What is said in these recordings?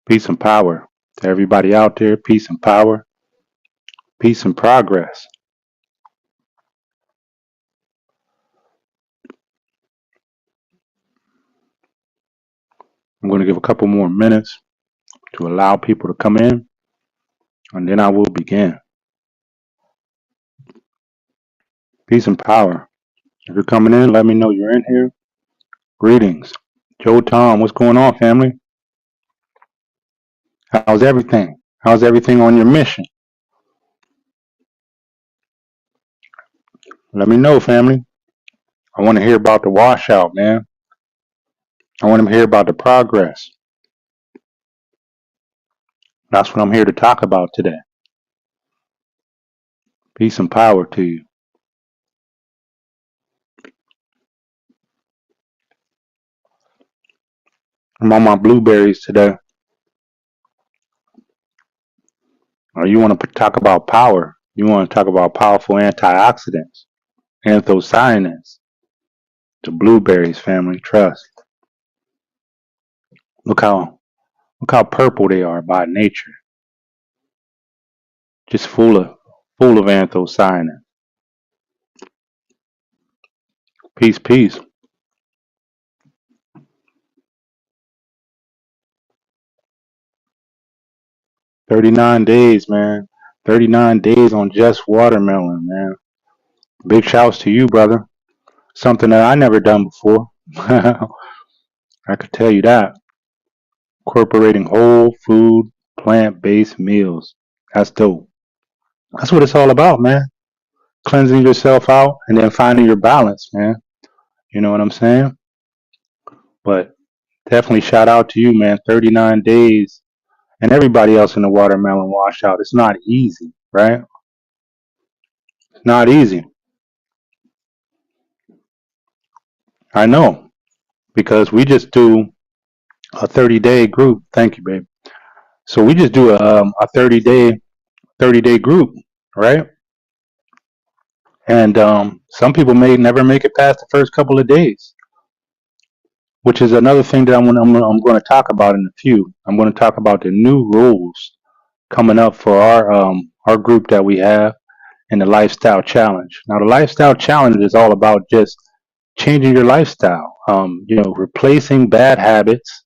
Peace and power to everybody out there. Peace and power. Peace and progress. I'm going to give a couple more minutes to allow people to come in, and then I will begin. Peace and power. If you're coming in, let me know you're in here. Greetings. Joe Tom, what's going on, family? How's everything? How's everything on your mission? Let me know, family. I want to hear about the washout, man. I want to hear about the progress. That's what I'm here to talk about today. Peace and power to you. I'm on my blueberries today. Or you want to talk about power. You want to talk about powerful antioxidants, anthocyanins. The blueberries, family, trust. Look how purple they are by nature. Just full of anthocyanin. Peace, peace. 39 days, man. 39 days on just watermelon, man. Big shouts to you, brother. Something that I never done before. I could tell you that. Incorporating whole food, plant-based meals. That's dope. That's what it's all about, man. Cleansing yourself out and then finding your balance, man. You know what I'm saying? But definitely shout out to you, man. 39 days and everybody else in the watermelon washout. It's not easy, right? It's not easy. I know because we just do a 30-day group. Thank you, babe. So we just do a 30-day group, right? And some people may never make it past the first couple of days, which is another thing that I'm going to talk about in a few. I'm going to talk about the new rules coming up for our group that we have in the lifestyle challenge. Now, the lifestyle challenge is all about just changing your lifestyle. Replacing bad habits.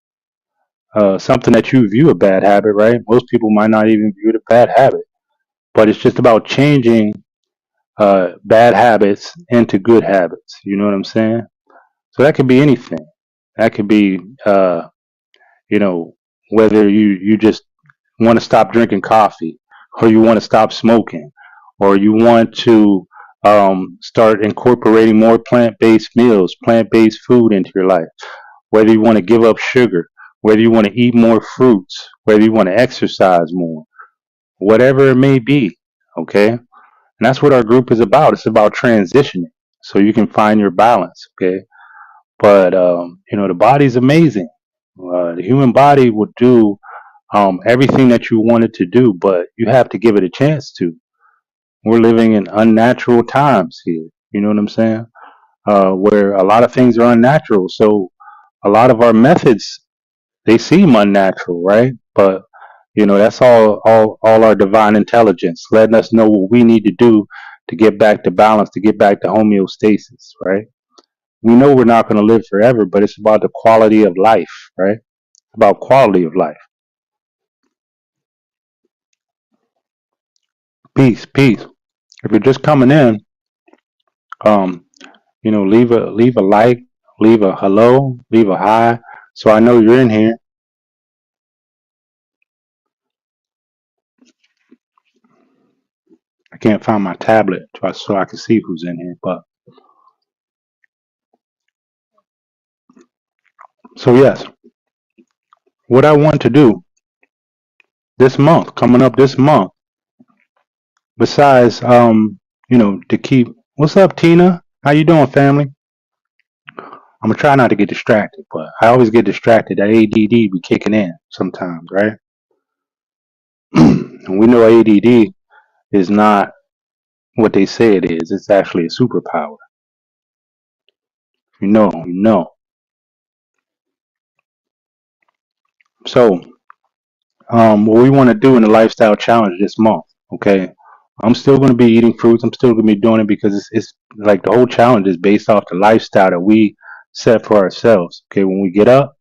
Something that you view a bad habit, right? Most people might not even view it a bad habit, but it's just about changing bad habits into good habits. You know what I'm saying? So that could be anything. That could be, you know, whether you just want to stop drinking coffee, or you want to stop smoking, or you want to start incorporating more plant-based meals, plant-based food into your life. Whether you want to give up sugar, whether you want to eat more fruits, whether you want to exercise more, whatever it may be. Okay. And that's what our group is about. It's about transitioning so you can find your balance. Okay. But, the body's amazing. The human body will do everything that you want it to do, but you have to give it a chance to. We're living in unnatural times here. You know what I'm saying? Where a lot of things are unnatural. So a lot of our methods, they seem unnatural, right? But that's all our divine intelligence letting us know what we need to do to get back to balance, to get back to homeostasis, right? We know we're not going to live forever, but it's about the quality of life, right? About quality of life. Peace, peace. If you're just coming in, um, leave a like, leave a hello, leave a hi, so I know you're in here. I can't find my tablet so I can see who's in here, but so yes, what I want to do this month, coming up this month, besides to keep. What's up, Tina? How you doing, family? I'm gonna try not to get distracted, but I always get distracted. That ADD be kicking in sometimes, right? And we know ADD is not what they say it is. It's actually a superpower. You know. So what we want to do in the lifestyle challenge this month. Okay, I'm still going to be eating fruits. I'm still going to be doing it because it's like the whole challenge is based off the lifestyle that we set for ourselves. Okay, when we get up,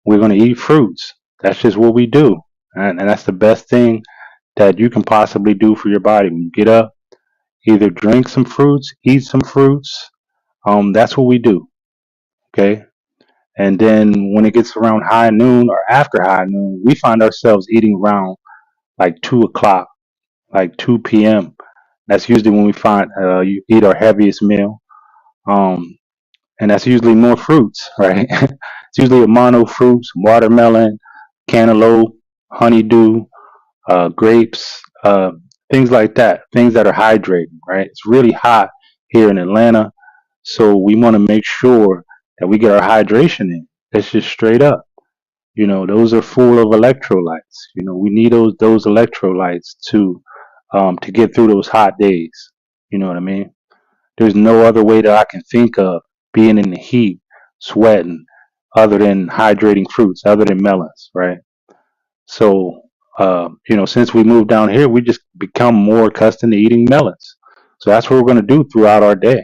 we're going to eat fruits. That's just what we do, and that's the best thing that you can possibly do for your body. When you get up, either drink some fruits, eat some fruits. That's what we do. Okay, and then when it gets around high noon or after high noon, we find ourselves eating around like 2 o'clock, like 2 p.m. That's usually when we find you eat our heaviest meal. Um, and that's usually more fruits, right? It's usually a mono fruits, watermelon, cantaloupe, honeydew, grapes, things like that. Things that are hydrating, right? It's really hot here in Atlanta, so we want to make sure that we get our hydration in. That's just straight up. Those are full of electrolytes. We need those electrolytes to get through those hot days. You know what I mean? There's no other way that I can think of being in the heat, sweating, other than hydrating fruits, other than melons, right? So, since we moved down here, we just become more accustomed to eating melons. So that's what we're going to do throughout our day.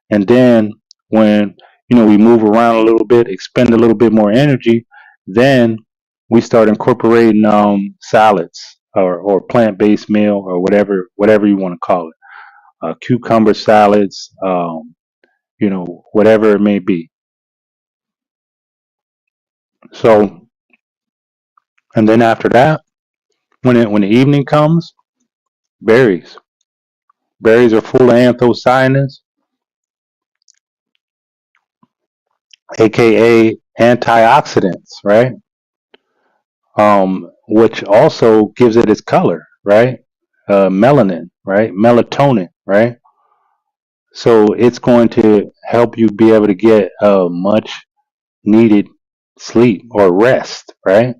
And then when, we move around a little bit, expend a little bit more energy, then we start incorporating salads or plant-based meal or whatever you want to call it. Cucumber salads, whatever it may be. So, and then after that, when the evening comes, berries. Berries are full of anthocyanins, aka antioxidants, right? Which also gives it its color, right? Melanin, right? Melatonin, right? So it's going to help you be able to get much needed sleep or rest, right?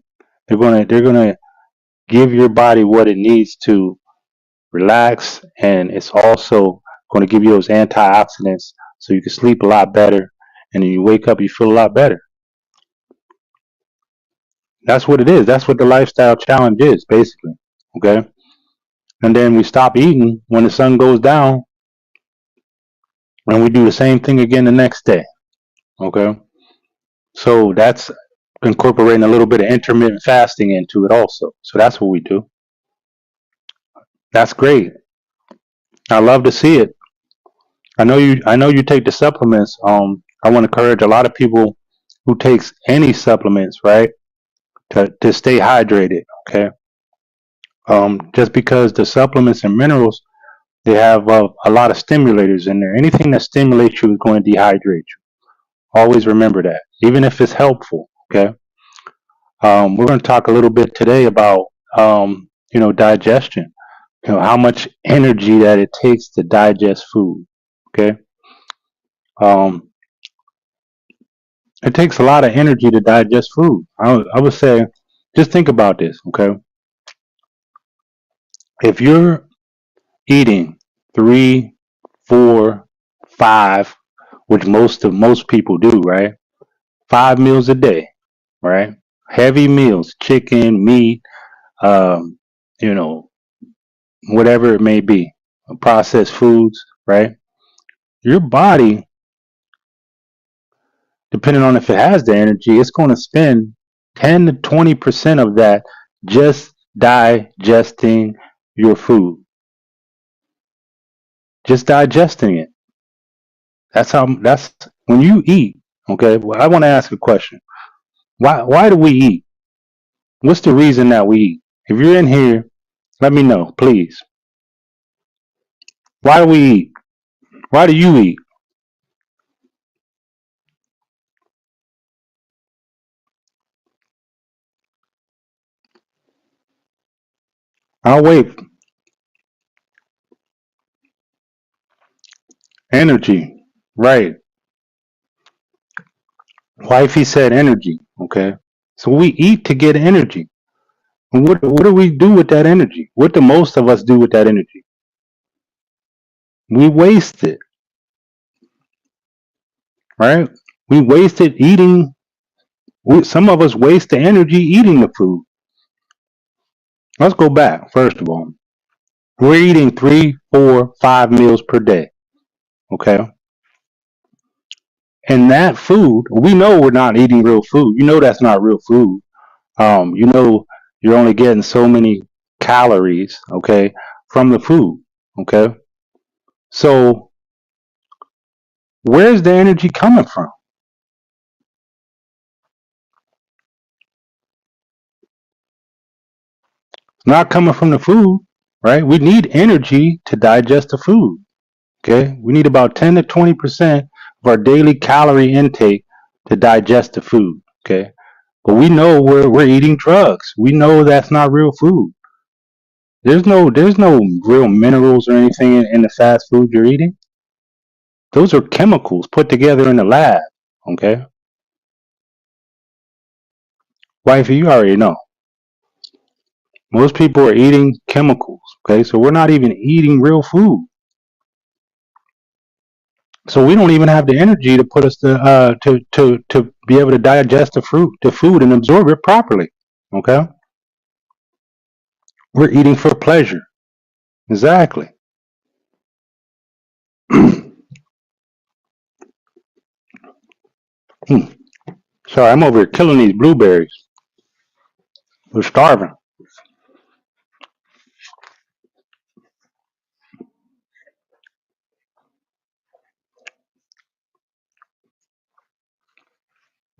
They're gonna give your body what it needs to relax, and it's also going to give you those antioxidants so you can sleep a lot better, and then you wake up, you feel a lot better. That's what it is. That's what the lifestyle challenge is, basically. Okay. And then we stop eating when the sun goes down, and we do the same thing again the next day. Okay. So that's incorporating a little bit of intermittent fasting into it also. So that's what we do. That's great. I love to see it. I know you take the supplements. I want to encourage a lot of people who takes any supplements, right, to stay hydrated. Okay. Just because the supplements and minerals, they have a lot of stimulators in there. Anything that stimulates you is going to dehydrate you. Always remember that, even if it's helpful. Okay. We're going to talk a little bit today about digestion. How much energy that it takes to digest food. Okay. Um, it takes a lot of energy to digest food. I would say, just think about this. Okay. If you're eating 3, 4, 5, which most people do, right? 5 meals a day, right? Heavy meals, chicken, meat, um, you know, whatever it may be, processed foods, right? Your body, depending on if it has the energy, it's going to spend 10 to 20% of that just digesting your food, just digesting it. That's when you eat. Okay, well, I want to ask a question. Why do we eat? What's the reason that we eat? If you're in here, let me know, please. Why do we eat? Why do you eat? I'll wait. Energy. Right. Wifey said energy. Okay. So we eat to get energy. And what do we do with that energy? What do most of us do with that energy? We waste it, right? We waste it eating. Some of us waste the energy eating the food. Let's go back. First of all, we're eating 3, 4, 5 meals per day. Okay. And that food, we know we're not eating real food. You know that's not real food. You know you're only getting so many calories, okay, from the food. Okay. So where's the energy coming from? It's not coming from the food, right? We need energy to digest the food. Okay. We need about 10 to 20% of our daily calorie intake to digest the food. Okay. But we know we're eating drugs. We know that's not real food. There's no real minerals or anything in the fast food you're eating. Those are chemicals put together in the lab. Okay. Wifey, you already know. Most people are eating chemicals. Okay. So we're not even eating real food. So we don't even have the energy to put us to be able to digest the food and absorb it properly. Okay. We're eating for pleasure. Exactly. Sorry, I'm over here killing these blueberries. We're starving.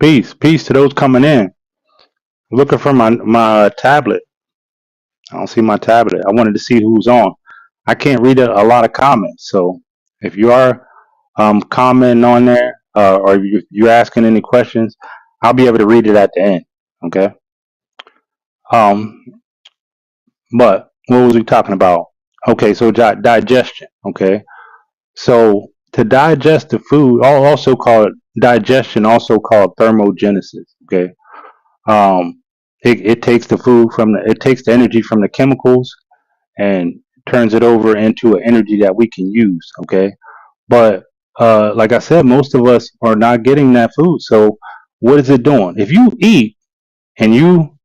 Peace to those coming in. Looking for my tablet. I don't see my tablet. I wanted to see who's on. I can't read a lot of comments, so if you are commenting on there or you're asking any questions, I'll be able to read it at the end. Okay. Um, but what was we talking about? Okay, so digestion. Okay, so to digest the food, also called digestion, also called thermogenesis. Okay, um, it takes the food it takes the energy from the chemicals and turns it over into an energy that we can use. Okay, but like I said, most of us are not getting that food. So what is it doing? If you eat and you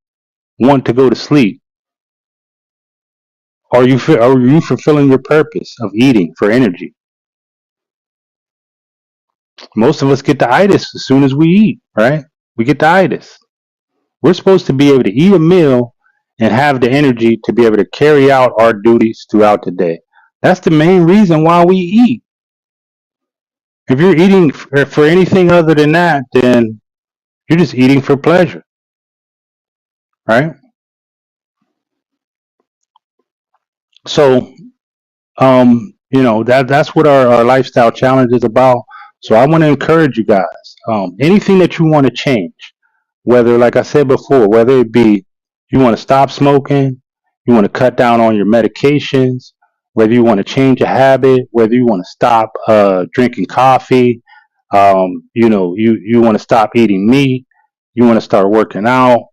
want to go to sleep, are you fulfilling your purpose of eating for energy? Most of us get the itis as soon as we eat, right? We get the itis. We're supposed to be able to eat a meal and have the energy to be able to carry out our duties throughout the day. That's the main reason why we eat. If you're eating for anything other than that, then you're just eating for pleasure, right? So, that's what our lifestyle challenge is about. So I want to encourage you guys. Anything that you want to change, whether, like I said before, whether it be you want to stop smoking, you want to cut down on your medications, whether you want to change a habit, whether you want to stop drinking coffee, you want to stop eating meat, you want to start working out,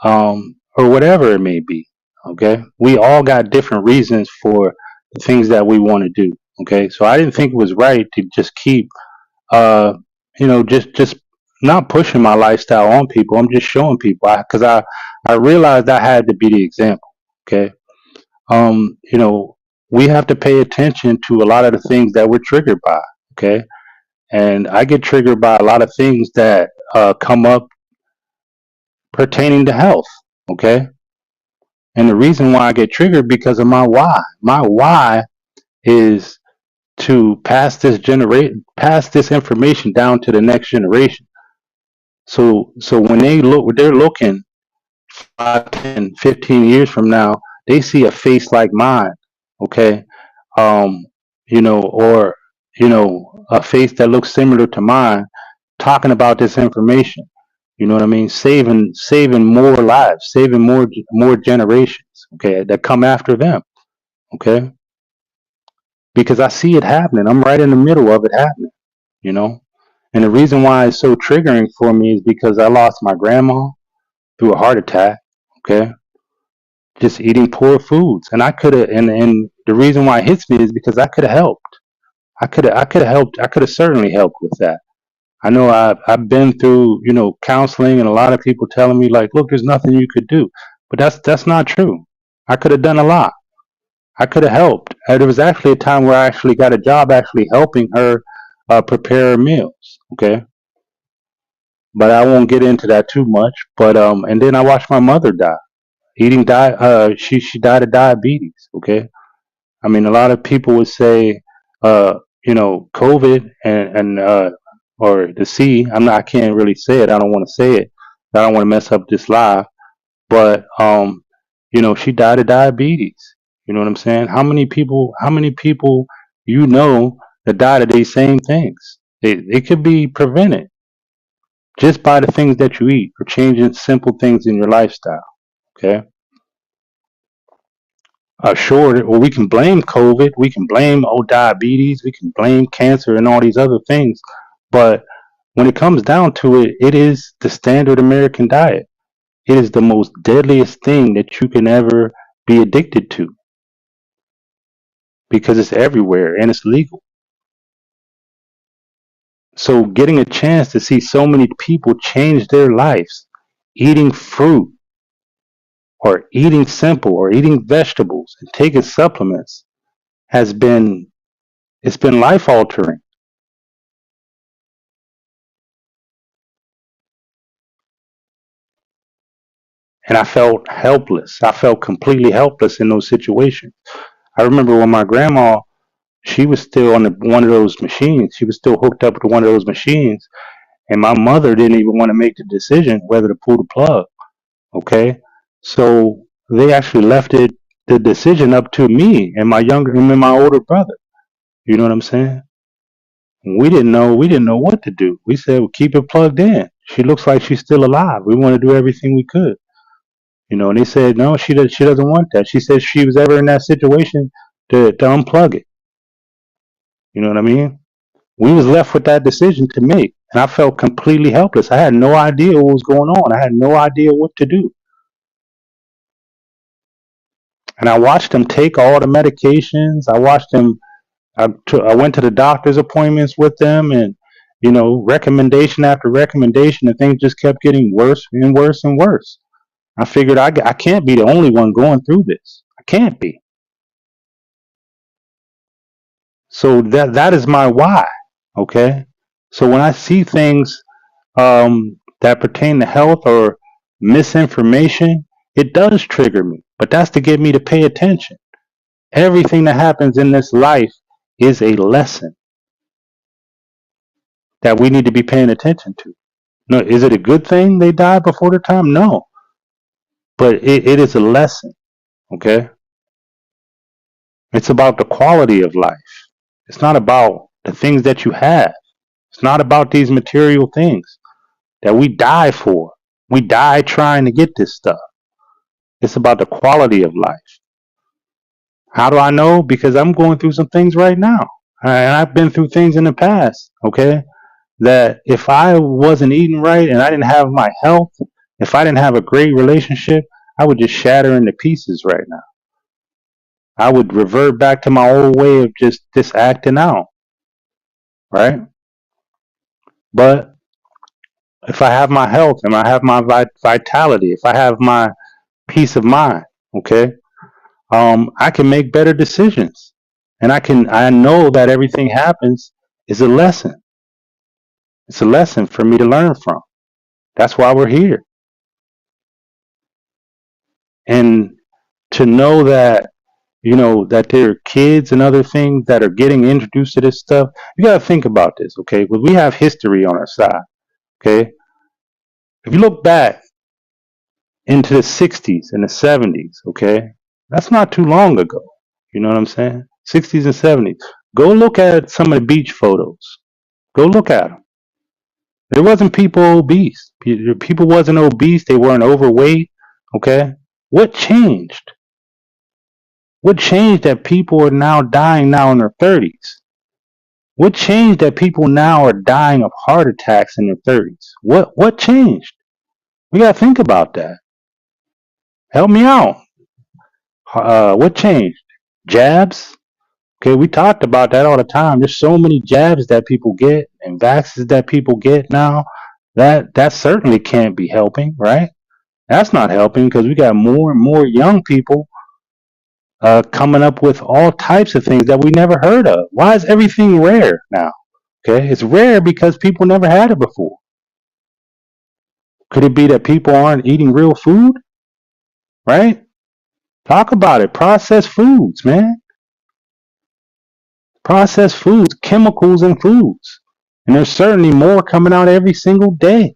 or whatever it may be. Okay, we all got different reasons for the things that we want to do. Okay, so I didn't think it was right to just keep uh, just not pushing my lifestyle on people. I'm just showing people because I realized I had to be the example. Okay, um, you know, we have to pay attention to a lot of the things that we're triggered by. Okay, and I get triggered by a lot of things that come up pertaining to health. Okay, and the reason why I get triggered because of my why. My why is to pass this information down to the next generation. So when they're looking 5, 10, 15 years from now, they see a face like mine, okay? Um, or a face that looks similar to mine, talking about this information. You know what I mean? Saving more lives, saving more generations, okay, that come after them, okay? Because I see it happening. I'm right in the middle of it happening, you know? And the reason why it's so triggering for me is because I lost my grandma through a heart attack, okay? Just eating poor foods. And I could have and the reason why it hits me is because I could have helped. I could have helped. I could have certainly helped with that. I know I've been through, counseling and a lot of people telling me like, look, there's nothing you could do. But that's not true. I could have done a lot. I could have helped. There was actually a time where I actually got a job actually helping her prepare her meals. Okay, but I won't get into that too much. But and then I watched my mother die. She died of diabetes. Okay, I mean, a lot of people would say, COVID and or the C. I can't really say it. I don't want to say it. I don't want to mess up this live. But she died of diabetes. You know what I'm saying? How many people? How many people that died of these same things? It could be prevented just by the things that you eat or changing simple things in your lifestyle. Okay. Sure, well, we can blame COVID, we can blame diabetes, we can blame cancer and all these other things, but when it comes down to it, it is the standard American diet. It is the most deadliest thing that you can ever be addicted to because it's everywhere and it's legal. So, getting a chance to see so many people change their lives eating fruit or eating simple or eating vegetables and taking supplements has been it's been life altering. And I felt helpless. I felt completely helpless in those situations. I remember when my grandma, she was still on one of those machines. She was still hooked up to one of those machines, and my mother didn't even want to make the decision whether to pull the plug. Okay, so they actually left the decision up to me and my older brother. You know what I'm saying? We didn't know. We didn't know what to do. We said, well, keep it plugged in. She looks like she's still alive. We want to do everything we could. And they said no, she doesn't want that. She said she was ever in that situation to unplug it. You know what I mean? We was left with that decision to make, and I felt completely helpless. I had no idea what was going on. I had no idea what to do, and I watched them take all the medications. I watched them. I went to the doctor's appointments with them, and recommendation after recommendation, and things just kept getting worse and worse and worse. I figured I can't be the only one going through this. I can't be. So that is my why. Okay. So when I see things that pertain to health or misinformation, it does trigger me. But that's to get me to pay attention. Everything that happens in this life is a lesson that we need to be paying attention to. No, is it a good thing they died before their time? No. But it is a lesson. Okay. It's about the quality of life. It's not about the things that you have. It's not about these material things that we die for. We die trying to get this stuff. It's about the quality of life. How do I know? Because I'm going through some things right now. And I've been through things in the past, okay? That if I wasn't eating right and I didn't have my health, if I didn't have a great relationship, I would just shatter into pieces right now. I would revert back to my old way of just acting out, right? But if I have my health and I have my vitality, if I have my peace of mind, okay, I can make better decisions, and I know that everything happens is a lesson. It's a lesson for me to learn from. That's why we're here, and to know that that there are kids and other things that are getting introduced to this stuff. You got to think about this, okay? Because we have history on our side, okay? If you look back into the 60s and the 70s, okay? That's not too long ago. You know what I'm saying? 60s and 70s. Go look at some of the beach photos. Go look at them. There wasn't people obese. People wasn't obese. They weren't overweight, okay? What changed? What changed that people are now dying now in their 30s? What changed that people now are dying of heart attacks in their 30s? What changed? We got to think about that. Help me out. What changed? Jabs? Okay, we talked about that all the time. There's so many jabs that people get and vaccines that people get now. That certainly can't be helping, right? That's not helping because we got more and more young people coming up with all types of things that we never heard of. Why is everything rare now? Okay, it's rare because people never had it before. Could it be that people aren't eating real food? Right? Talk about it. Processed foods, man. Processed foods, chemicals in foods. And there's certainly more coming out every single day.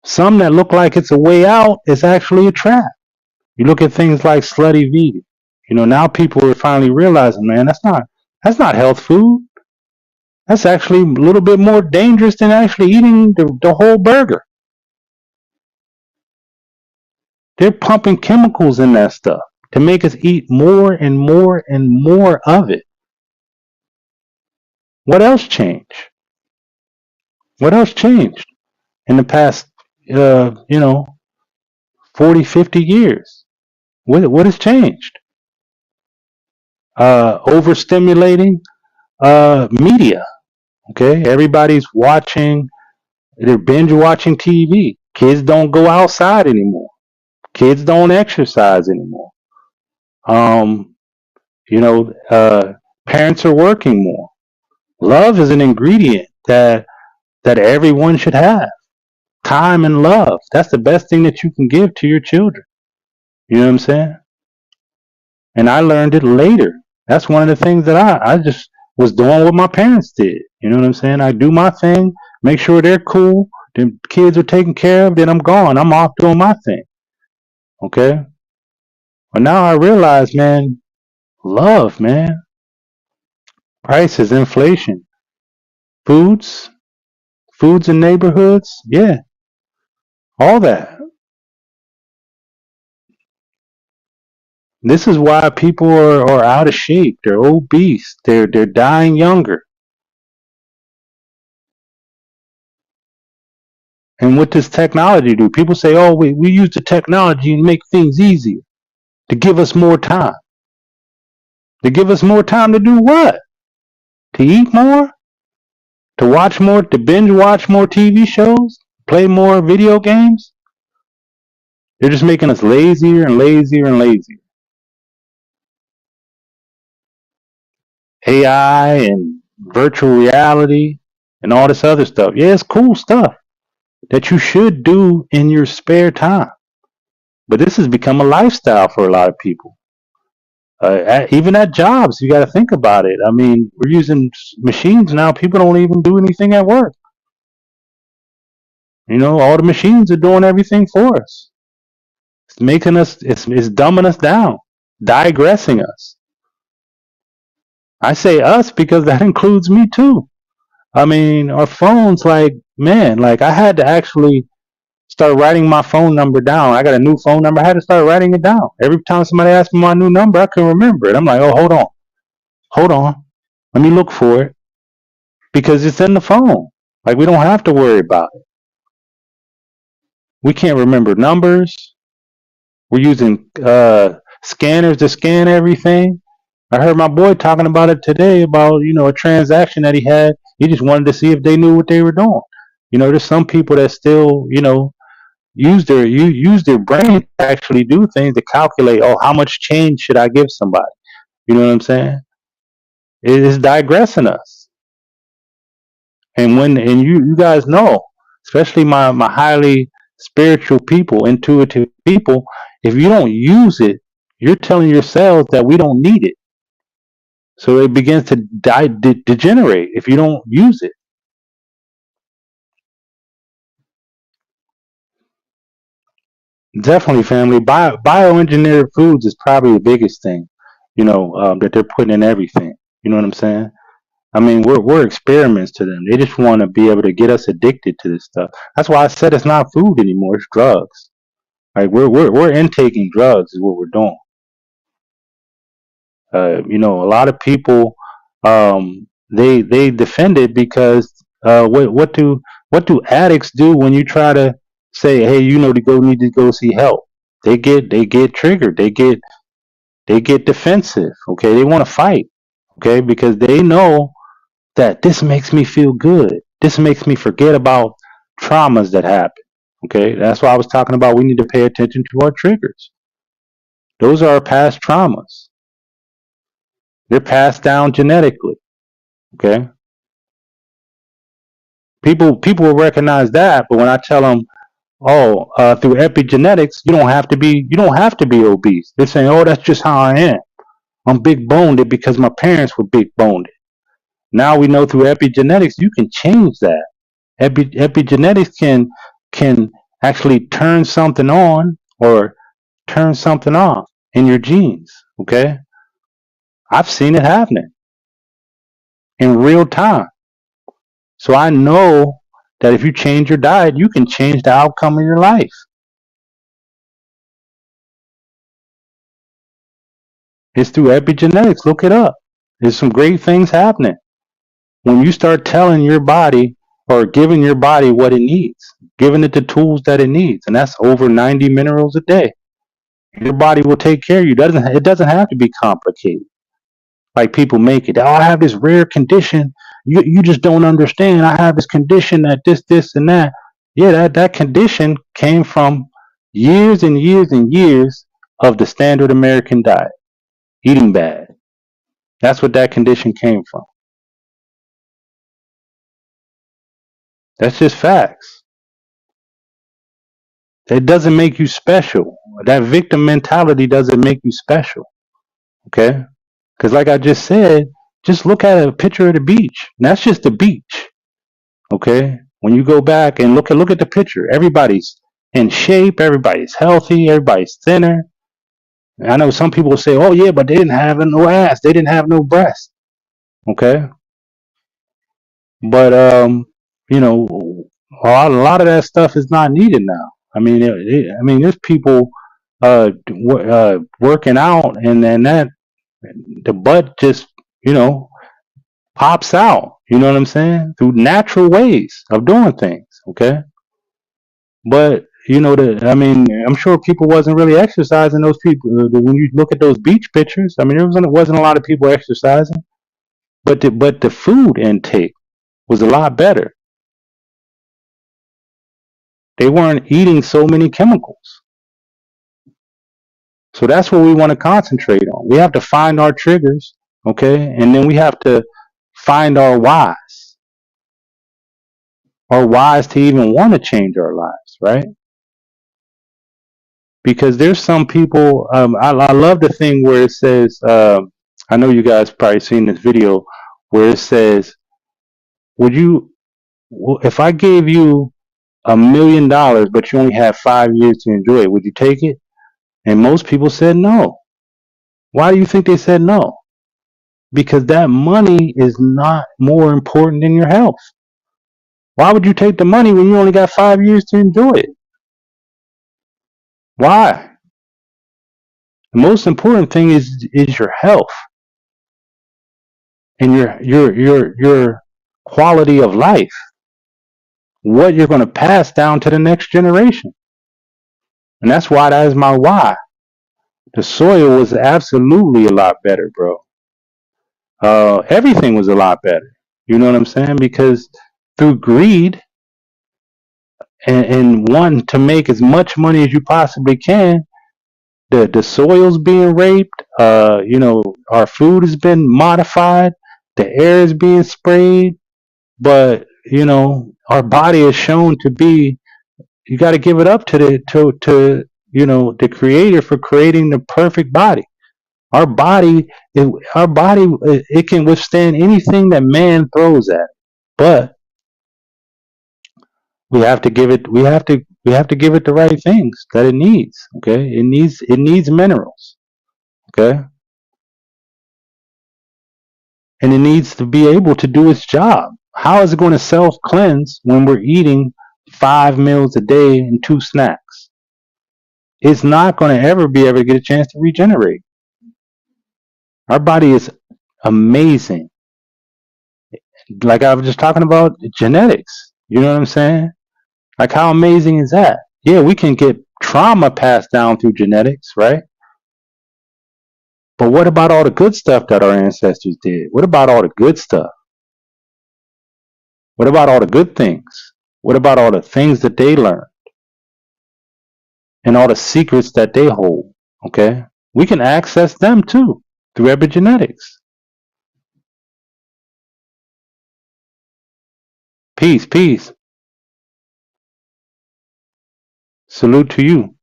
Some that look like it's a way out is actually a trap. You look at things like slutty vegan. Now people are finally realizing, man, that's not health food. That's actually a little bit more dangerous than actually eating the whole burger. They're pumping chemicals in that stuff to make us eat more and more and more of it. What else changed? What else changed in the past, 40, 50 years? What has changed? Overstimulating media. Okay, everybody's watching. They're binge watching TV. Kids don't go outside anymore. Kids don't exercise anymore. Um, parents are working more. Love is an ingredient that everyone should have. Time and love. That's the best thing that you can give to your children. You know what I'm saying? And I learned it later. That's one of the things that I just was doing what my parents did. You know what I'm saying? I do my thing, make sure they're cool, the kids are taken care of, then I'm gone. I'm off doing my thing. Okay? But now I realize, man, love, man. Prices, inflation, foods, foods in neighborhoods, yeah, all that. This is why people are out of shape. They're obese. They're dying younger. And what does technology do? People say, oh, we use the technology and make things easier to give us more time. To give us more time to do what? To eat more? To watch more? To binge watch more TV shows? Play more video games? They're just making us lazier and lazier and lazier. AI and virtual reality and all this other stuff. Yeah, it's cool stuff that you should do in your spare time. But this has become a lifestyle for a lot of people. Even at jobs, you got to think about it. I mean, we're using machines now. People don't even do anything at work. All the machines are doing everything for us. It's making us, it's dumbing us down, digressing us. I say us because that includes me too. I mean, our phones, like, man, like I had to actually start writing my phone number down. I got a new phone number. I had to start writing it down. Every time somebody asked me my new number, I couldn't remember it. I'm like, oh, hold on. Let me look for it because it's in the phone. Like, we don't have to worry about it. We can't remember numbers. We're using scanners to scan everything. I heard my boy talking about it today about, a transaction that he had. He just wanted to see if they knew what they were doing. There's some people that still, use their brain to actually do things to calculate, oh, how much change should I give somebody? You know what I'm saying? It is digressing us. And you guys know, especially my highly spiritual people, intuitive people, if you don't use it, you're telling your cells that we don't need it. So it begins to degenerate if you don't use it. Definitely, family. Bioengineered foods is probably the biggest thing, that they're putting in everything. You know what I'm saying? I mean, we're experiments to them. They just want to be able to get us addicted to this stuff. That's why I said it's not food anymore. It's drugs. Like we're intaking drugs is what we're doing. A lot of people they defend it because what do addicts do when you try to say, hey, need to go see help? They get triggered. They get defensive. Okay, they want to fight. Okay, because they know that this makes me feel good. This makes me forget about traumas that happen. Okay, that's why I was talking about we need to pay attention to our triggers. Those are our past traumas. They're passed down genetically. Okay. People will recognize that, but when I tell them, oh, through epigenetics, you don't have to be obese. They're saying, oh, that's just how I am. I'm big boned because my parents were big boned. Now we know through epigenetics you can change that. Epigenetics can actually turn something on or turn something off in your genes. Okay, I've seen it happening in real time. So I know that if you change your diet, you can change the outcome of your life. It's through epigenetics. Look it up. There's some great things happening when you start telling your body or giving your body what it needs, giving it the tools that it needs, and that's over 90 minerals a day. Your body will take care of you. It doesn't have to be complicated like people make it. Oh, I have this rare condition. You just don't understand. I have this condition that this and that. Yeah, that condition came from years and years and years of the standard American diet, eating bad. That's what that condition came from. That's just facts. It doesn't make you special. That victim mentality doesn't make you special. Okay? Because like I just said, just look at a picture of the beach. And that's just the beach. Okay? When you go back and look at the picture, everybody's in shape, everybody's healthy, everybody's thinner. And I know some people will say, oh yeah, but they didn't have no ass, they didn't have no breast. Okay? But you know, a lot of that stuff is not needed now. I mean, there's people working out, and then that the butt just pops out. You know what I'm saying? Through natural ways of doing things. Okay, but I'm sure people wasn't really exercising. Those people, when you look at those beach pictures, I mean, wasn't a lot of people exercising, but the food intake was a lot better. They weren't eating so many chemicals. So that's what we want to concentrate on. We have to find our triggers, okay? And then we have to find our whys to even want to change our lives, right? Because there's some people, I love the thing where it says, I know you guys probably seen this video where it says, if I gave you $1 million, but you only have 5 years to enjoy it, would you take it? And most people said no. Why do you think they said no? Because that money is not more important than your health. Why would you take the money when you only got 5 years to enjoy it? Why? The most important thing is your health and your quality of life. What you're going to pass down to the next generation. And that's why that is my why. The soil was absolutely a lot better, bro. Everything was a lot better. You know what I'm saying? Because through greed and wanting to make as much money as you possibly can, the soil's being raped. Our food has been modified. The air is being sprayed. But our body is shown to be. You got to give it up to the creator for creating the perfect body. Our body, it can withstand anything that man throws at it. But we have to give it the right things that it needs. Okay, it needs minerals. Okay, and it needs to be able to do its job. How is it going to self cleanse when we're eating 5 meals a day and 2 snacks? It's not going to ever be able to get a chance to regenerate. Our body is amazing. Like I was just talking about genetics. You know what I'm saying? Like how amazing is that? Yeah, we can get trauma passed down through genetics, right? But what about all the good stuff that our ancestors did? What about all the good stuff? What about all the good things? What about all the things that they learned? And all the secrets that they hold, okay? we can access them too through epigenetics. Peace, peace. Salute to you.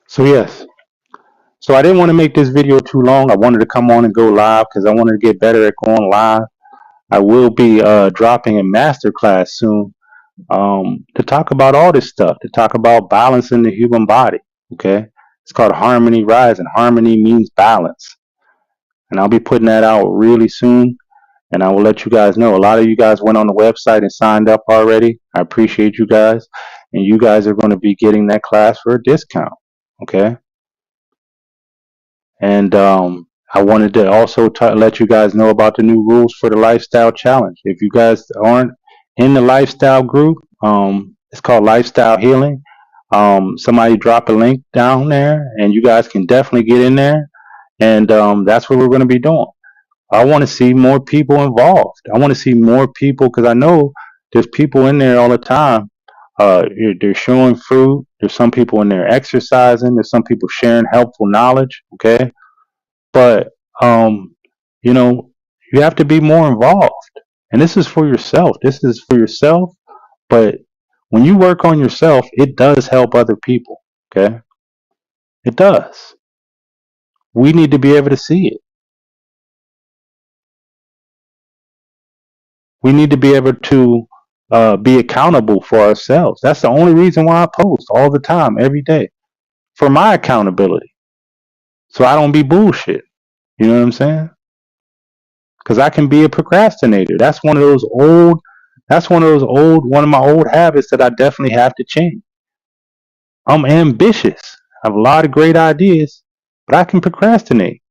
So yes. So I didn't want to make this video too long. I wanted to come on and go live because I wanted to get better at going live. I will be dropping a masterclass soon to talk about all this stuff, to talk about balancing the human body. Okay, it's called Harmony Rise, and harmony means balance. And I'll be putting that out really soon. And I will let you guys know. A lot of you guys went on the website and signed up already. I appreciate you guys, and you guys are going to be getting that class for a discount. Okay. And I wanted to also let you guys know about the new rules for the Lifestyle Challenge. If you guys aren't in the Lifestyle group, it's called Lifestyle Healing. Somebody drop a link down there, and you guys can definitely get in there. And that's what we're going to be doing. I want to see more people involved. I want to see more people because I know there's people in there all the time. They're showing fruit. There's some people in there exercising. There's some people sharing helpful knowledge. Okay. But, you know, you have to be more involved. And this is for yourself. This is for yourself. But when you work on yourself, it does help other people. Okay. It does. We need to be able to see it. We need to be able to be accountable for ourselves. That's the only reason why I post all the time, every day, for my accountability. So I don't be bullshit. You know what I'm saying? Because I can be a procrastinator. That's one of my old habits that I definitely have to change. I'm ambitious. I have a lot of great ideas, but I can procrastinate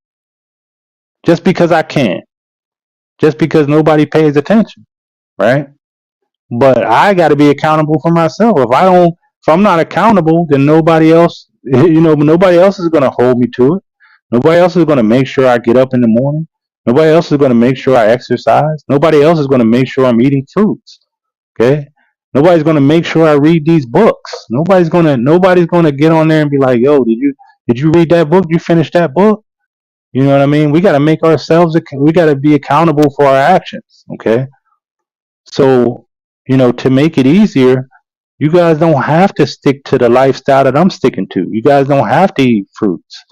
just because I can, just because nobody pays attention, right? But I got to be accountable for myself. If I'm not accountable, then nobody else, nobody else is going to hold me to it. Nobody else is going to make sure I get up in the morning. Nobody else is going to make sure I exercise. Nobody else is going to make sure I'm eating fruits. Okay? Nobody's going to make sure I read these books. Nobody's going to get on there and be like, "Yo, did you read that book? You finish that book?" You know what I mean? We got to we got to be accountable for our actions, okay? So, to make it easier, you guys don't have to stick to the lifestyle that I'm sticking to. You guys don't have to eat fruits.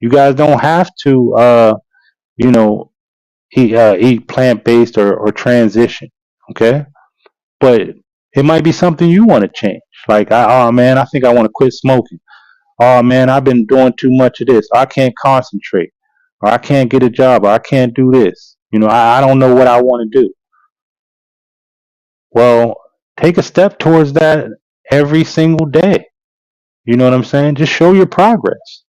You guys don't have to, eat plant-based or transition. Okay, but it might be something you want to change. Like, oh man, I think I want to quit smoking. Oh man, I've been doing too much of this. I can't concentrate, or I can't get a job, or I can't do this. I don't know what I want to do. Well, take a step towards that every single day. You know what I'm saying? Just show your progress.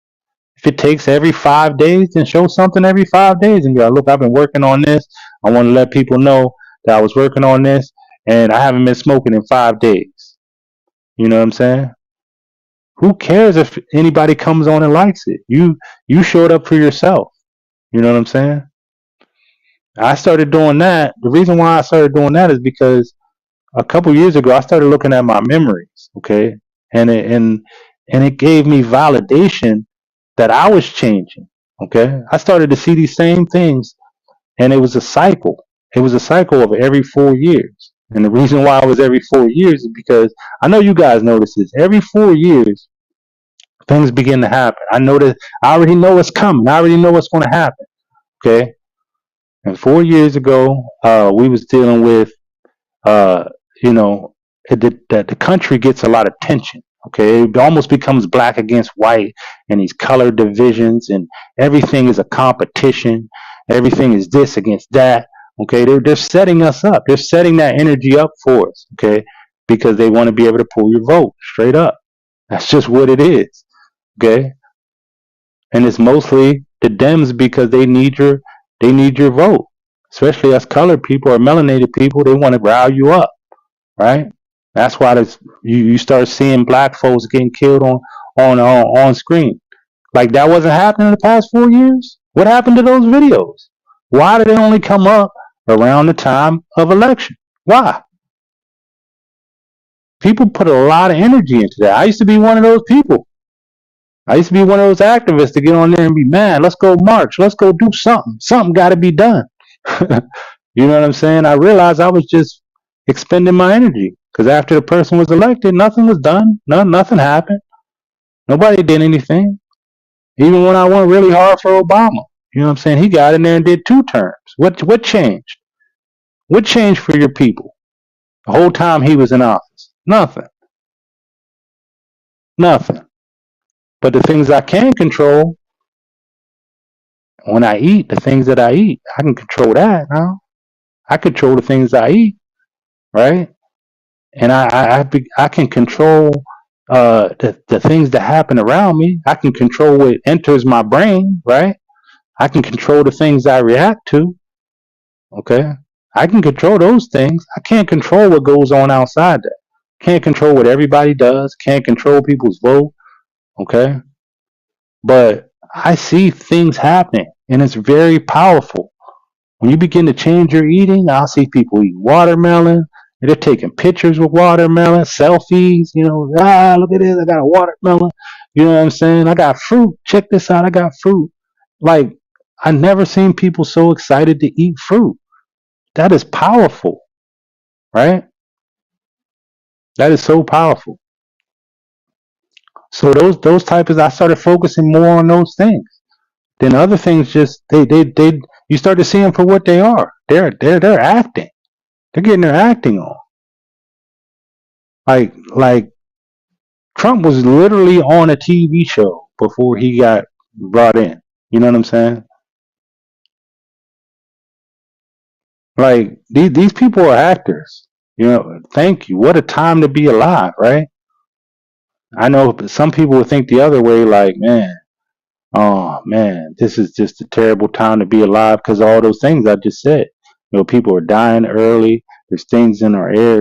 If it takes every 5 days, then show something every 5 days and go, look, I've been working on this. I want to let people know that I was working on this and I haven't been smoking in 5 days. You know what I'm saying? Who cares if anybody comes on and likes it? You showed up for yourself. You know what I'm saying? I started doing that. The reason why I started doing that is because a couple years ago I started looking at my memories, okay? And it gave me validation that I was changing. Okay, I started to see these same things, and it was a cycle. It was a cycle of every 4 years. And the reason why it was every 4 years is because I know you guys notice this. Every 4 years, things begin to happen. I know that I already know what's coming. I already know what's going to happen. Okay, and 4 years ago, we was dealing with, uh, you know, that the country gets a lot of tension. Okay, it almost becomes black against white, and these color divisions, and everything is a competition. Everything is this against that. Okay, they're setting us up. They're setting that energy up for us. Okay, because they want to be able to pull your vote straight up. That's just what it is. Okay, and it's mostly the Dems because they need your vote. Especially us colored people or melanated people, they want to rile you up, right? That's why you start seeing black folks getting killed on screen. Like that wasn't happening in the past 4 years. What happened to those videos? Why do they only come up around the time of election? Why? People put a lot of energy into that. I used to be one of those people. I used to be one of those activists to get on there and be mad. Let's go march. Let's go do something. Something got to be done. You know what I'm saying? I realized I was just expending my energy because after the person was elected, nothing was done. Nothing happened. Nobody did anything. Even when I went really hard for Obama, you know what I'm saying? He got in there and did 2 terms. What changed? What changed for your people the whole time he was in office? Nothing. Nothing. But the things I can control, when I eat, the things that I eat, I can control that now. I control the things I eat, right? And I can control the things that happen around me. I can control what enters my brain, right? I can control the things I react to, okay? I can control those things. I can't control what goes on outside that. Can't control what everybody does. Can't control people's vote, okay? But I see things happening, and it's very powerful. When you begin to change your eating, I'll see people eat watermelon. They're taking pictures with watermelon, selfies, look at this, I got a watermelon. You know what I'm saying? I got fruit. Check this out, I got fruit. Like, I never seen people so excited to eat fruit. That is powerful, right? That is so powerful. So those types, I started focusing more on those things. Then other things just they you start to see them for what they are. They're acting. They're getting their acting on. Like Trump was literally on a TV show before he got brought in. You know what I'm saying? Like these people are actors. Thank you. What a time to be alive, right? I know some people would think the other way, like, man, oh man, this is just a terrible time to be alive because all those things I just said. People are dying early. There's things in our air.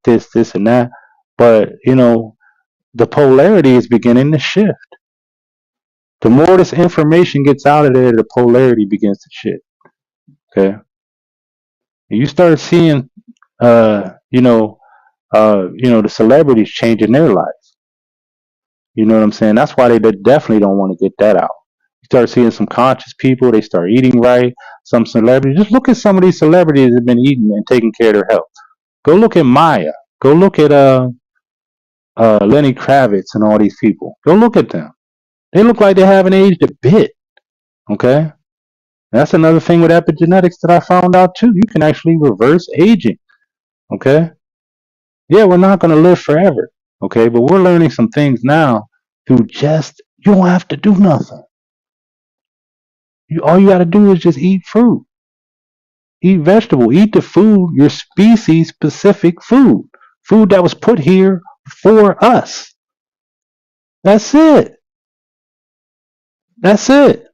There's this, and that. But the polarity is beginning to shift. The more this information gets out of there, the polarity begins to shift. Okay, and you start seeing, the celebrities changing their life. You know what I'm saying? That's why they definitely don't want to get that out. You start seeing some conscious people. They start eating right. Some celebrities. Just look at some of these celebrities that have been eating and taking care of their health. Go look at Maya. Go look at Lenny Kravitz and all these people. Go look at them. They look like they haven't aged a bit. Okay? That's another thing with epigenetics that I found out too. You can actually reverse aging. Okay? Yeah, we're not going to live forever. Okay? But we're learning some things now through you don't have to do nothing. All you got to do is just eat fruit, eat vegetable, eat the food, your species specific food that was put here for us. That's it. That's it.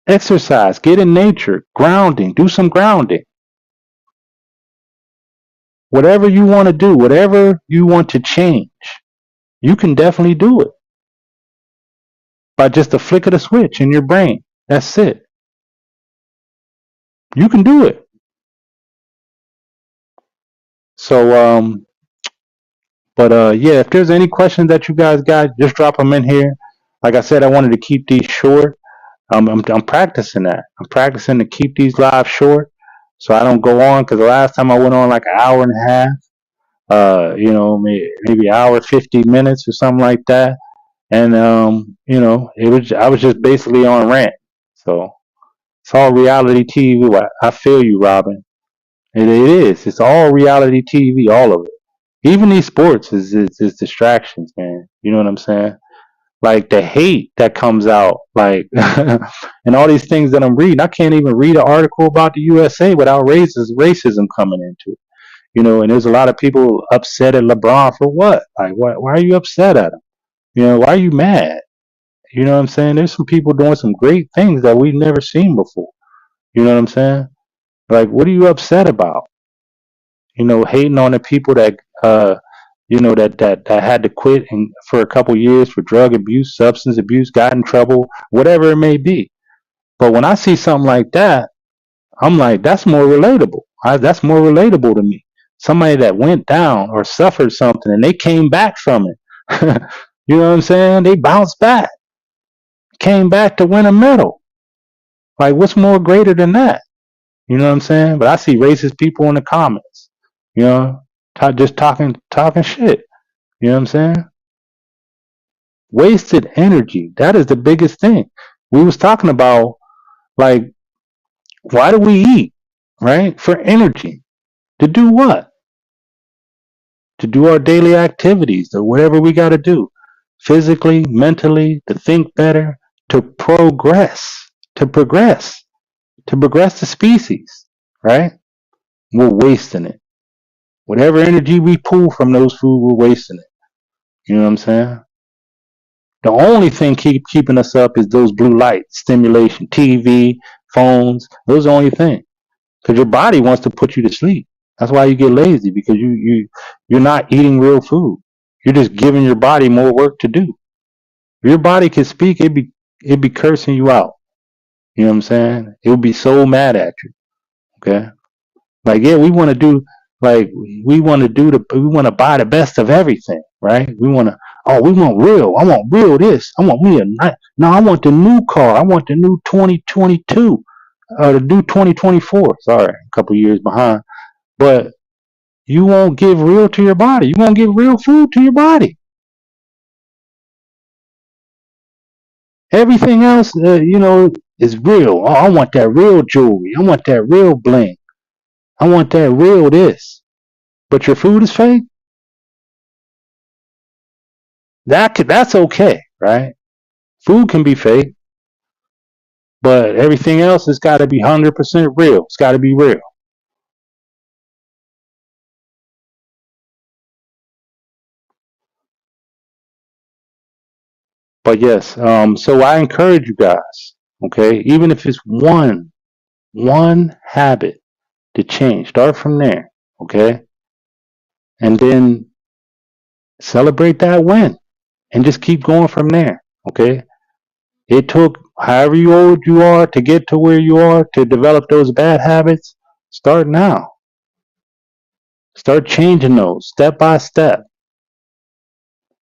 Exercise, get in nature, grounding, do some grounding. Whatever you want to do, whatever you want to change, you can definitely do it by just a flick of the switch in your brain. That's it. You can do it. So, yeah, if there's any questions that you guys got, just drop them in here. Like I said, I wanted to keep these short. I'm practicing that. I'm practicing to keep these lives short so I don't go on because the last time I went on like an hour and a half, maybe an hour, 50 minutes or something like that. And, I was just basically on rant. So it's all reality TV. I feel you, Robin. It is. It's all reality TV, all of it. Even these sports is distractions, man. You know what I'm saying? Like the hate that comes out, like, and all these things that I'm reading. I can't even read an article about the USA without racism coming into it. And there's a lot of people upset at LeBron for what? Like, why are you upset at him? Why are you mad? You know what I'm saying? There's some people doing some great things that we've never seen before. You know what I'm saying? Like, what are you upset about? Hating on the people that that had to quit for a couple years for drug abuse, substance abuse, got in trouble, whatever it may be. But when I see something like that, I'm like, that's more relatable. That's more relatable to me. Somebody that went down or suffered something and they came back from it. You know what I'm saying? They bounced back, came back to win a medal. Like, what's more greater than that? You know what I'm saying? But I see racist people in the comments, you know, just talking shit. You know what I'm saying? Wasted energy. That is the biggest thing. We was talking about, like, why do we eat? Right? For energy. To do what? To do our daily activities or whatever we got to do. Physically, mentally, to think better, to progress. To progress. To progress the species. Right? We're wasting it. Whatever energy we pull from those food, we're wasting it. You know what I'm saying? The only thing keeping us up is those blue light stimulation, TV, phones. Those are the only thing. Because your body wants to put you to sleep. That's why you get lazy, because you're not eating real food. You're just giving your body more work to do. If your body could speak, it'd be cursing you out. You know what I'm saying? It would be so mad at you. Okay? Like, yeah, we want to do, like, we want to do we want to buy the best of everything, right? We want to, oh, we want real. I want real this. I want me a nice, no, I want the new car. I want the new 2022, the new 2024. Sorry, a couple years behind. But you won't give real to your body. You won't give real food to your body. Everything else, is real. Oh, I want that real jewelry. I want that real bling. I want that real this. But your food is fake. That's okay, right? Food can be fake, but everything else has got to be 100% real. It's got to be real. But yes, so I encourage you guys, okay, even if it's one habit to change, start from there, okay, and then celebrate that win, and just keep going from there, okay. It took however old you are to get to where you are to develop those bad habits. Start now. Start changing those step by step.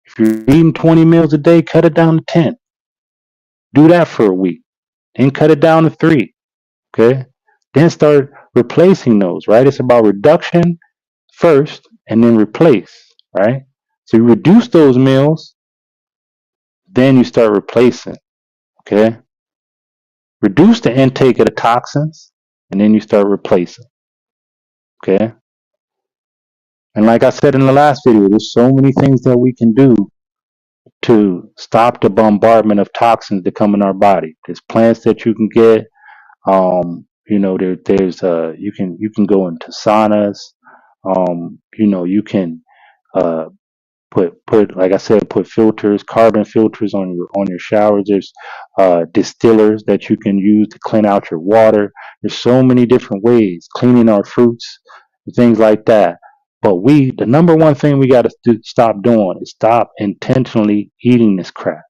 If you're eating 20 meals a day, cut it down to 10. Do that for a week. Then cut it down to 3. Okay? Then start replacing those, right? It's about reduction first and then replace, right? So you reduce those meals, then you start replacing. Okay? Reduce the intake of the toxins, and then you start replacing. Okay? And like I said in the last video, there's so many things that we can do to stop the bombardment of toxins that come in our body. There's plants that you can get. There's you can go into saunas. You can uh, put like I said, put filters, carbon filters on your showers. There's distillers that you can use to clean out your water. There's so many different ways cleaning our fruits and things like that. But the number one thing we got to stop doing is stop intentionally eating this crap.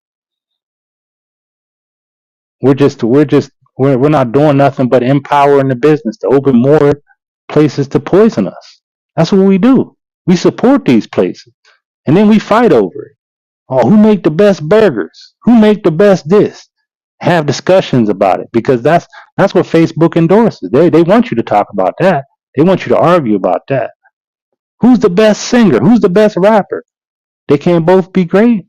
We're not doing nothing but empowering the business to open more places to poison us. That's what we do. We support these places, and then we fight over it. Oh, who make the best burgers? Who make the best this? Have discussions about it, because that's what Facebook endorses. They want you to talk about that. They want you to argue about that. Who's the best singer? Who's the best rapper? They can't both be great.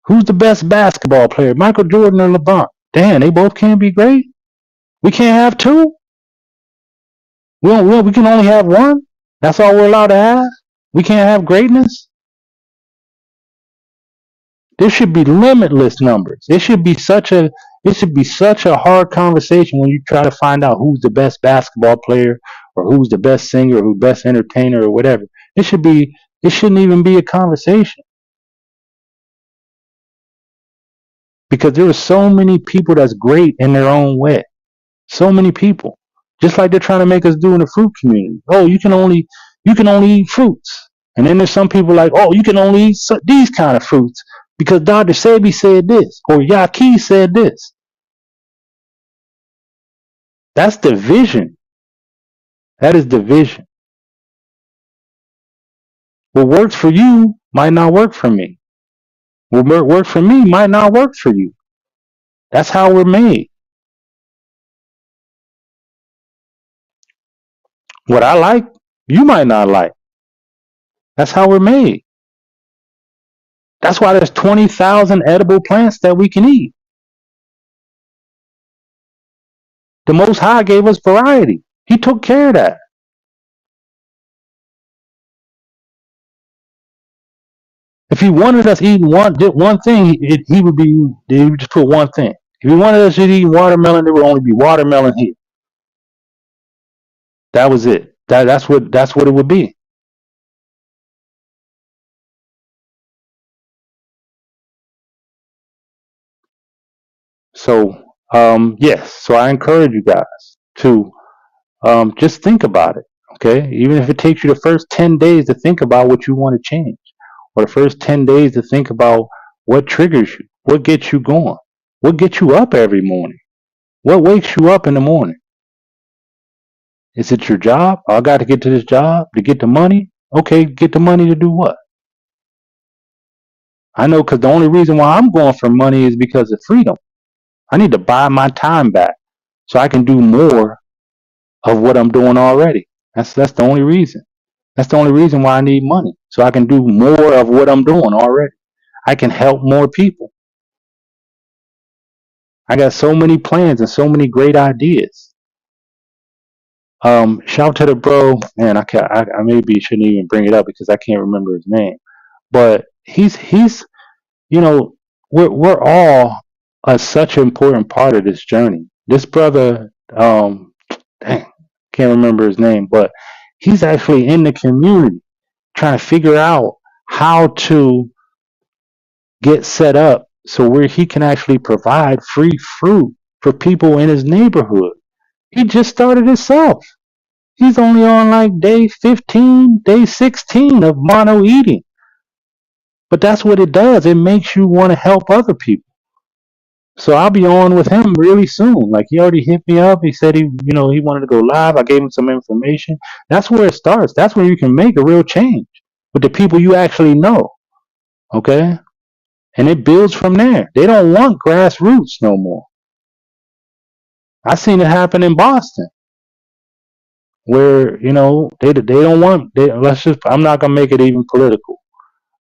Who's the best basketball player? Michael Jordan or LeBron? Damn, they both can't be great. We can't have two. We can only have one. That's all we're allowed to have. We can't have greatness. There should be limitless numbers. It should be such a hard conversation when you try to find out who's the best basketball player or who's the best singer or who's the best entertainer or whatever. It shouldn't even be a conversation. Because there are so many people that's great in their own way. So many people. Just like they're trying to make us do in the fruit community. Oh, you can only eat fruits. And then there's some people like, oh, you can only eat these kind of fruits because Dr. Sebi said this or Yaki said this. That's division. That is division. What works for you might not work for me. What works for me might not work for you. That's how we're made. What I like, you might not like. That's how we're made. That's why there's 20,000 edible plants that we can eat. The Most High gave us variety. He took care of that. If he wanted us eating one thing, he would be. He would just put one thing. If he wanted us to eat watermelon, there would only be watermelon here. That was it. That's what it would be. So yes. So I encourage you guys to just think about it. Okay, even if it takes you the first 10 days to think about what you want to change, or the first 10 days to think about what triggers you, what gets you going, what gets you up every morning, what wakes you up in the morning. Is it your job? I got to get to this job to get the money. Okay, get the money to do what? I know because the only reason why I'm going for money is because of freedom. I need to buy my time back so I can do more of what I'm doing already. That's the only reason. That's the only reason why I need money. So I can do more of what I'm doing already. I can help more people. I got so many plans and so many great ideas. Shout out to the bro, man. I maybe shouldn't even bring it up because I can't remember his name. But he's you know we're all such an important part of this journey. This brother, dang, can't remember his name, but he's actually in the community trying to figure out how to get set up so where he can actually provide free fruit for people in his neighborhood. He just started himself. He's only on like day 15, day 16 of mono eating. But that's what it does. It makes you want to help other people. So I'll be on with him really soon. Like he already hit me up. He said he wanted to go live. I gave him some information. That's where it starts. That's where you can make a real change with the people you actually know. Okay? And it builds from there. They don't want grassroots no more. I seen it happen in Boston where, they don't want I'm not gonna make it even political.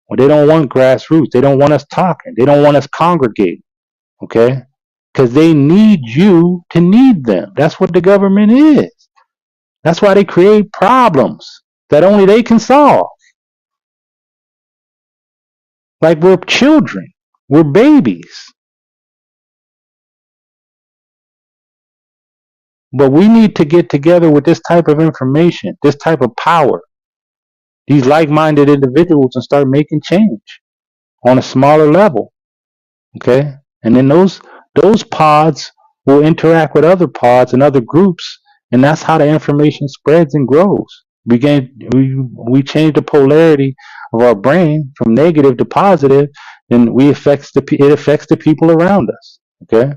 Well, they don't want grassroots. They don't want us talking. They don't want us congregating. Okay? Because they need you to need them. That's what the government is. That's why they create problems that only they can solve. Like we're children, we're babies. But we need to get together with this type of information, this type of power, these like minded individuals, and start making change on a smaller level. Okay? And then those pods will interact with other pods and other groups, and that's how the information spreads and grows. We change the polarity of our brain from negative to positive, and it affects the people around us. Okay,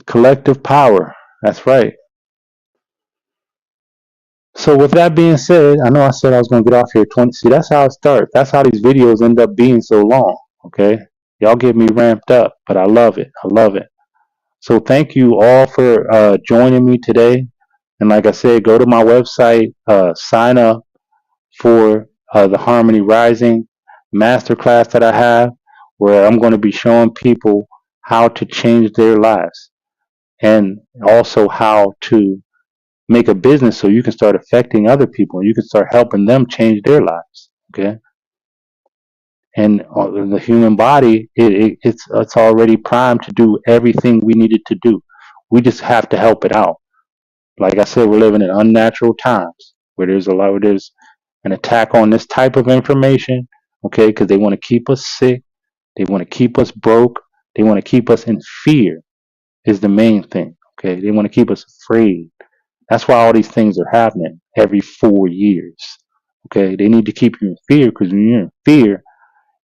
collective power. That's right. So with that being said, I know I said I was going to get off here 20. See, that's how it starts. That's how these videos end up being so long. Okay, y'all get me ramped up, but I love it. I love it. So thank you all for joining me today. And like I said, go to my website, sign up for the Harmony Rising masterclass that I have, where I'm going to be showing people how to change their lives and also how to make a business so you can start affecting other people and you can start helping them change their lives. Okay. And the human body, it's already primed to do everything we needed to do. We just have to help it out. Like I said, we're living in unnatural times where there's an attack on this type of information, okay, because they want to keep us sick, they want to keep us broke, they want to keep us in fear is the main thing, okay? They want to keep us afraid. That's why all these things are happening every 4 years, okay? They need to keep you in fear because when you're in fear,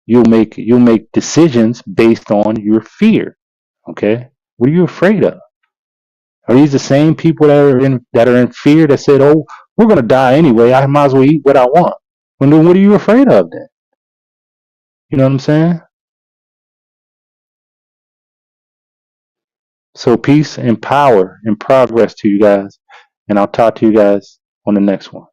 you'll make decisions based on your fear, okay? What are you afraid of? Are these the same people that are in fear that said, "Oh, we're gonna die anyway. I might as well eat what I want." Well, then what are you afraid of then? You know what I'm saying? So peace and power and progress to you guys, and I'll talk to you guys on the next one.